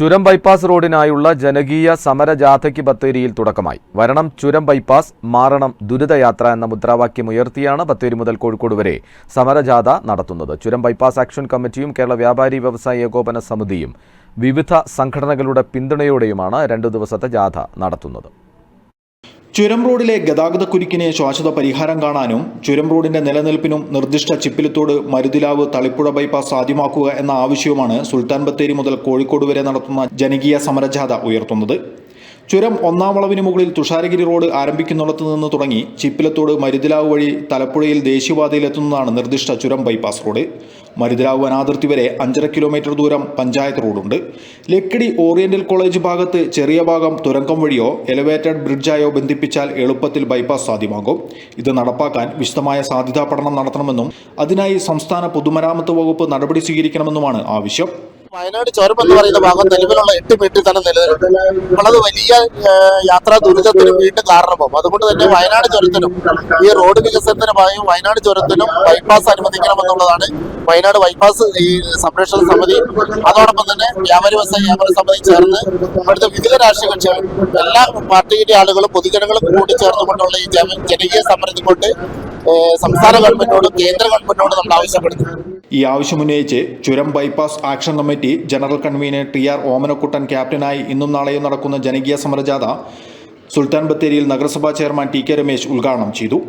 ചുരം ബൈപ്പാസ് റോഡിനായുള്ള ജനകീയ സമരജാഥയ്ക്ക് ബത്തേരിയിൽ തുടക്കമായി. വരണം ചുരം ബൈപ്പാസ്, മാറണം ദുരിതയാത്ര എന്ന മുദ്രാവാക്യമുയർത്തിയാണ് ബത്തേരി മുതൽ കോഴിക്കോട് വരെ സമരജാഥ നടത്തുന്നത്. ചുരം ബൈപ്പാസ് ആക്ഷൻ കമ്മിറ്റിയും കേരള വ്യാപാരി വ്യവസായി ഏകോപന സമിതിയും വിവിധ സംഘടനകളുടെ പിന്തുണയോടെയുമാണ് 2 ദിവസത്തെ ജാഥ നടത്തുന്നത്. ചുരം റോഡിലെ ഗതാഗതക്കുരുക്കിന് ശാശ്വത പരിഹാരം കാണാനും ചുരം റോഡിന്റെ നിലനിൽപ്പിനും നിർദ്ദിഷ്ട ചിപ്പിലത്തോട് മരുതിലാവ് തളിപ്പുഴ ബൈപ്പാസ് സാധ്യമാക്കുക എന്ന ആവശ്യവുമാണ് സുൽത്താൻ ബത്തേരി മുതൽ കോഴിക്കോട് വരെ നടത്തുന്ന ജനകീയ സമരജാഥ ഉയർത്തുന്നത്. ചുരം 1-ാം വളവിന് മുകളിൽ തുഷാരഗിരി റോഡ് ആരംഭിക്കുന്നിടത്തു നിന്ന് തുടങ്ങി ചിപ്പിലത്തോട് മരുതിലാവ് വഴി തലപ്പുഴയിൽ ദേശീയപാതയിലെത്തുന്നതാണ് നിർദ്ദിഷ്ട ചുരം ബൈപ്പാസ് റോഡ്. മരുതിലാവ് വനാതിർത്തി വരെ 5.5 കിലോമീറ്റർ ദൂരം പഞ്ചായത്ത് റോഡുണ്ട്. ലക്കിടി ഓറിയന്റൽ കോളേജ് ഭാഗത്ത് ചെറിയ ഭാഗം തുരങ്കം വഴിയോ എലിവേറ്റഡ് ബ്രിഡ്ജായോ ബന്ധിപ്പിച്ചാൽ എളുപ്പത്തിൽ ബൈപ്പാസ് സാധ്യമാകും. ഇത് നടപ്പാക്കാൻ വിശദമായ സാധ്യതാ പഠനം നടത്തണമെന്നും അതിനായി സംസ്ഥാന പൊതുമരാമത്ത് വകുപ്പ് നടപടി സ്വീകരിക്കണമെന്നുമാണ് ആവശ്യം. വയനാട് ചുരം എന്ന് പറയുന്ന ഭാഗം നിലവിലുള്ള 8 മീറ്റർ തന്നെ നിലനിൽക്കും. അത് വലിയ യാത്രാ ദുരിതത്തിനും വീണ്ടും കാരണമാകും. അതുകൊണ്ട് തന്നെ വയനാട് ചുരത്തിനും ഈ റോഡ് വികസനത്തിനുമായും വയനാട് ചുരത്തിനും ബൈപ്പാസ് അനുവദിക്കണമെന്നുള്ളതാണ് വയനാട് ബൈപ്പാസ് ഈ സംരക്ഷണ സമിതി, അതോടൊപ്പം തന്നെ വ്യാപാരി വ്യവസായ ഏകോപന സമിതി ചേർന്ന് ഇവിടുത്തെ വിവിധ രാഷ്ട്രീയ കക്ഷികളും എല്ലാ പാർട്ടിയുടെ ആളുകളും പൊതുജനങ്ങളും കൂടി ചേർന്നുകൊണ്ടുള്ള ഈ ജനകീയ സമരത്തിൽ കൊണ്ട് സംസ്ഥാന ഗവൺമെന്റിനോടും കേന്ദ്ര ഗവൺമെന്റിനോടും നമ്മൾ ആവശ്യപ്പെടുന്നു. ഈ ആവശ്യമുന്നയിച്ച് ചുരം bypass action committee general convener TR Omanakuttan ക്യാപ്റ്റനായി ഇന്നും നാളെയും നടക്കുന്ന ജനകീയ സമരജാഥ സുൽത്താൻ ബത്തേരിയിൽ നഗരസഭാ ചെയർമാൻ TK രമേശ് ഉദ്ഘാടനം ചെയ്തു.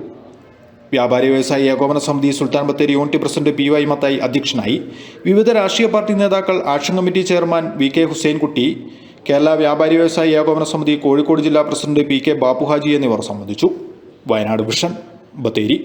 വ്യാപാരി വ്യവസായി ഏകോപന സമിതി Sultan Bathery unit president PY Mathai അധ്യക്ഷനായി. വിവിധ രാഷ്ട്രീയ പാർട്ടി നേതാക്കൾ, action committee chairman VK Husainkutty, Kerala വ്യാപാരി വ്യവസായി ഏകോപന സമിതി കോഴിക്കോട് ജില്ലാ പ്രസിഡന്റ് PK ബാപ്പുഹാജി എന്നിവർ സംബന്ധിച്ചു. വയനാട് വിഷൻ, ബത്തേരി.